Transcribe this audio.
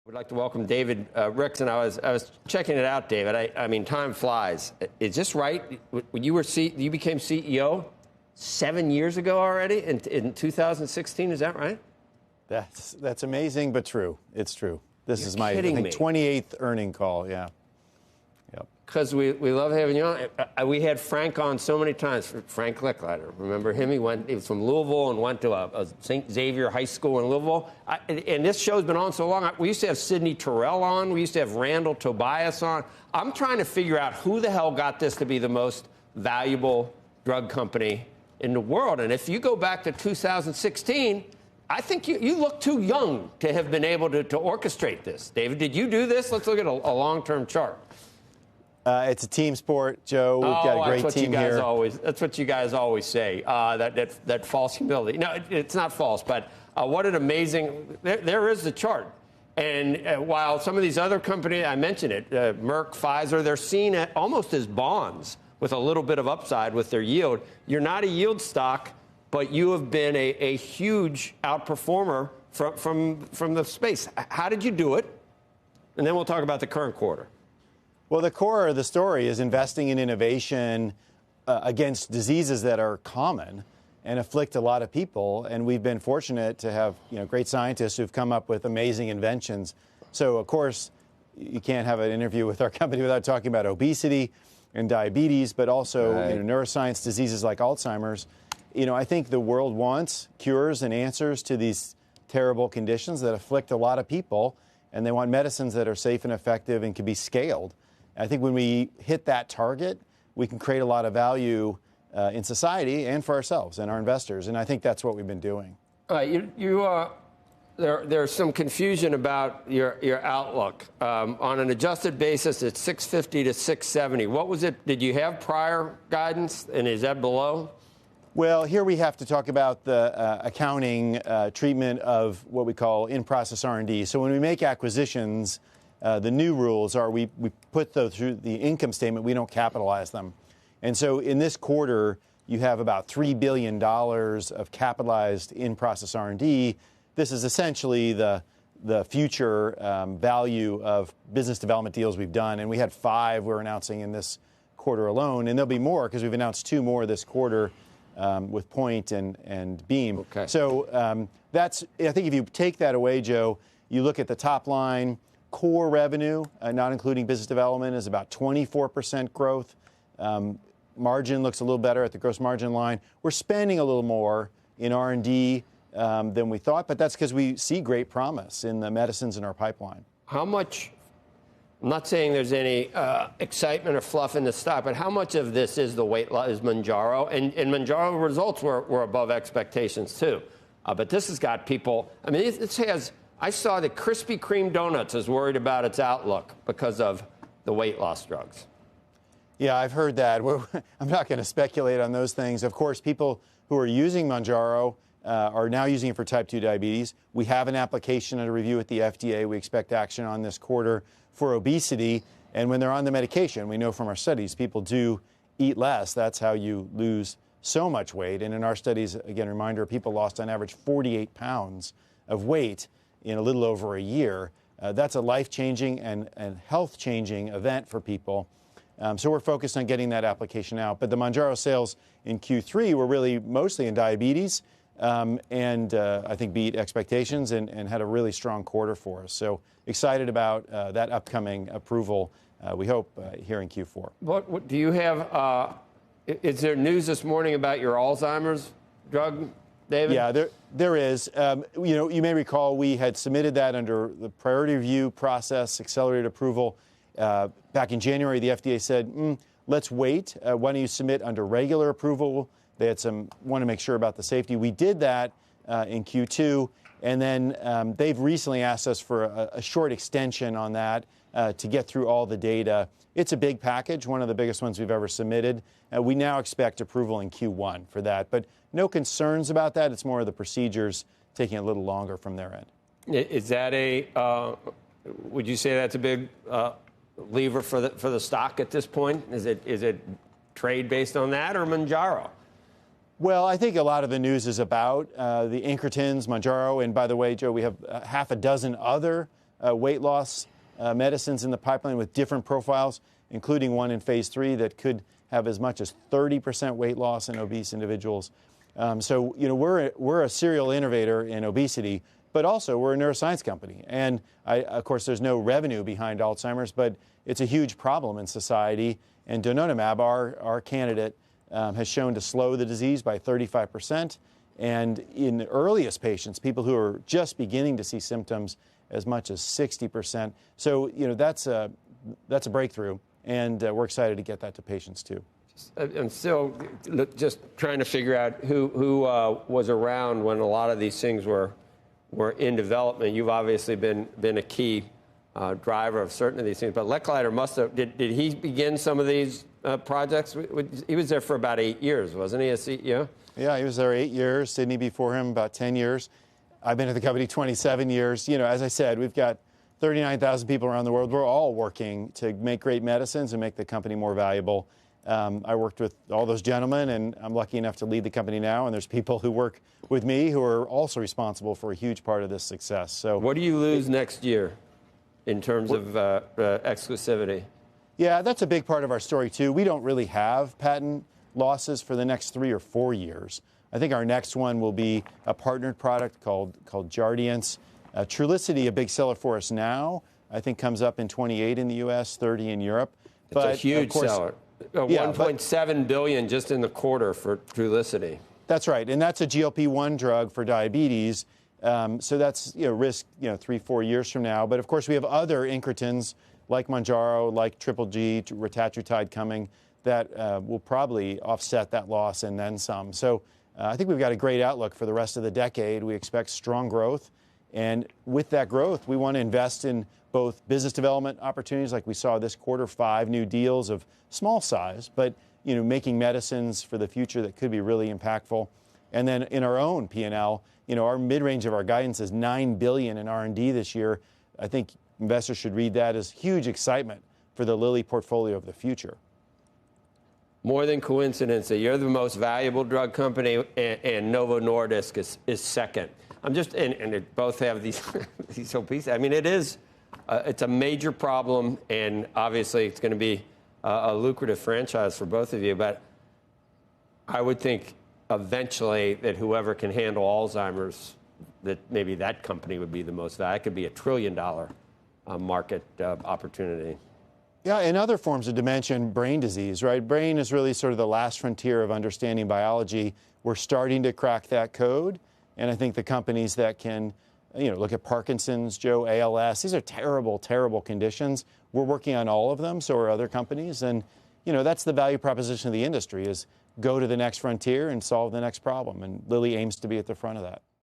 We'd like to welcome David Ricks, and I was checking it out, David. I mean, time flies. Is this right? When you became CEO 7 years ago already, in 2016, is that right? That's amazing, but true. It's true. This is my 28th earning call, yeah. Yep. Because we love having you on. We had Frank on so many times. Frank Licklider, remember him? He was from Louisville and went to a St. Xavier High School in Louisville. And this show's been on so long. We used to have Sidney Terrell on. We used to have Randall Tobias on. I'm trying to figure out who the hell got this to be the most valuable drug company in the world. And if you go back to 2016, I think you look too young to have been able to orchestrate this. David, did you do this? Let's look at a long-term chart. It's a team sport, Joe. We've got a great team here. That's what you guys always say, that false humility. No, it's not false, but what an amazing... There is the chart. And while some of these other companies, I mentioned it, Merck, Pfizer, they're seen almost as bonds with a little bit of upside with their yield. You're not a yield stock, but you have been a huge outperformer from the space. How did you do it? And then we'll talk about the current quarter. Well, the core of the story is investing in innovation against diseases that are common and afflict a lot of people. And we've been fortunate to have great scientists who've come up with amazing inventions. So, of course, you can't have an interview with our company without talking about obesity and diabetes, but also neuroscience diseases like Alzheimer's. I think the world wants cures and answers to these terrible conditions that afflict a lot of people, and they want medicines that are safe and effective and can be scaled. I think when we hit that target, we can create a lot of value in society and for ourselves and our investors, and I think that's what we've been doing. All right, there's some confusion about your outlook. On an adjusted basis, it's 650 to 670. What was it? Did you have prior guidance, and is that below? Well, here we have to talk about the accounting treatment of what we call in-process R&D. So when we make acquisitions, the new rules are we put those through the income statement. We don't capitalize them. And so in this quarter, you have about $3 billion of capitalized in-process R&D. This is essentially the future value of business development deals we've done. And we had 5 we're announcing in this quarter alone. And there'll be more because we've announced 2 more this quarter with Point and Beam. Okay. So I think if you take that away, Joe, you look at the top line, core revenue, not including business development, is about 24% growth. Margin looks a little better at the gross margin line. We're spending a little more in R&D than we thought, but that's because we see great promise in the medicines in our pipeline. How much, I'm not saying there's any excitement or fluff in the stock, but how much of this is the weight loss, is Mounjaro? And Mounjaro results were above expectations, too. But this has got people, I mean, it has, I saw that Krispy Kreme Donuts is worried about its outlook because of the weight loss drugs. Yeah, I've heard that. I'm not going to speculate on those things. Of course, people who are using Mounjaro are now using it for type 2 diabetes. We have an application under review at the FDA. We expect action on this quarter for obesity. And when they're on the medication, we know from our studies, people do eat less. That's how you lose so much weight. And in our studies, again, reminder, people lost on average 48 pounds of weight in a little over a year. That's a life-changing and health-changing event for people. So we're focused on getting that application out. But the Mounjaro sales in Q3 were really mostly in diabetes and I think beat expectations and had a really strong quarter for us. So excited about that upcoming approval, we hope, here in Q4. What do you have? Is there news this morning about your Alzheimer's drug, David? Yeah, there is. You may recall we had submitted that under the priority review process, accelerated approval. Back in January, the FDA said, let's wait. Why don't you submit under regular approval? They had want to make sure about the safety. We did that in Q2, and then they've recently asked us for a short extension on that to get through all the data. It's a big package, one of the biggest ones we've ever submitted. We now expect approval in Q1 for that, but no concerns about that. It's more of the procedures taking a little longer from their end. Is that would you say that's a big lever for the stock at this point? Is it trade based on that or Mounjaro? Well, I think a lot of the news is about the incretins, Mounjaro, and by the way, Joe, we have half a dozen other weight loss medicines in the pipeline with different profiles, including one in phase 3 that could have as much as 30% weight loss in obese individuals. So, we're a serial innovator in obesity, but also we're a neuroscience company. And of course, there's no revenue behind Alzheimer's, but it's a huge problem in society. And donanemab, our candidate, has shown to slow the disease by 35%. And in the earliest patients, people who are just beginning to see symptoms, as much as 60%. So, that's a breakthrough. And we're excited to get that to patients, too. I'm still just trying to figure out who was around when a lot of these things were in development. You've obviously been a key driver of certain of these things. But Licklider must have, did he begin some of these projects? He was there for about 8 years, wasn't he, as CEO? Yeah, he was there 8 years. Sidney before him, about 10 years. I've been at the company 27 years. As I said, we've got 39,000 people around the world. We're all working to make great medicines and make the company more valuable. I worked with all those gentlemen, and I'm lucky enough to lead the company now. And there's people who work with me who are also responsible for a huge part of this success. So, what do you lose next year in terms of exclusivity? Yeah, that's a big part of our story, too. We don't really have patent losses for the next 3 or 4 years. I think our next one will be a partnered product called Jardiance. Trulicity, a big seller for us now, I think comes up in 28 in the U.S., 30 in Europe. It's a huge seller. $1.7 billion just in the quarter for Trulicity. That's right, and that's a GLP-1 drug for diabetes. So that's risk 3-4 years from now. But of course, we have other incretins like Mounjaro, like Triple G, retatrutide coming that will probably offset that loss and then some. So I think we've got a great outlook for the rest of the decade. We expect strong growth. And with that growth, we want to invest in both business development opportunities, like we saw this quarter, 5 new deals of small size, but making medicines for the future that could be really impactful. And then in our own P&L, our mid-range of our guidance is $9 billion in R&D this year. I think investors should read that as huge excitement for the Lilly portfolio of the future. More than coincidence that you're the most valuable drug company and Novo Nordisk is second. And it both have these these obesity. I mean, it's a major problem, and obviously it's going to be a lucrative franchise for both of you. But I would think eventually that whoever can handle Alzheimer's, that maybe that company would be the most valuable. It could be a $1 trillion market opportunity. Yeah, in other forms of dementia and brain disease, right? Brain is really sort of the last frontier of understanding biology. We're starting to crack that code. And I think the companies that can, look at Parkinson's, ALS, these are terrible, terrible conditions. We're working on all of them, so are other companies. And, that's the value proposition of the industry is go to the next frontier and solve the next problem. And Lilly aims to be at the front of that.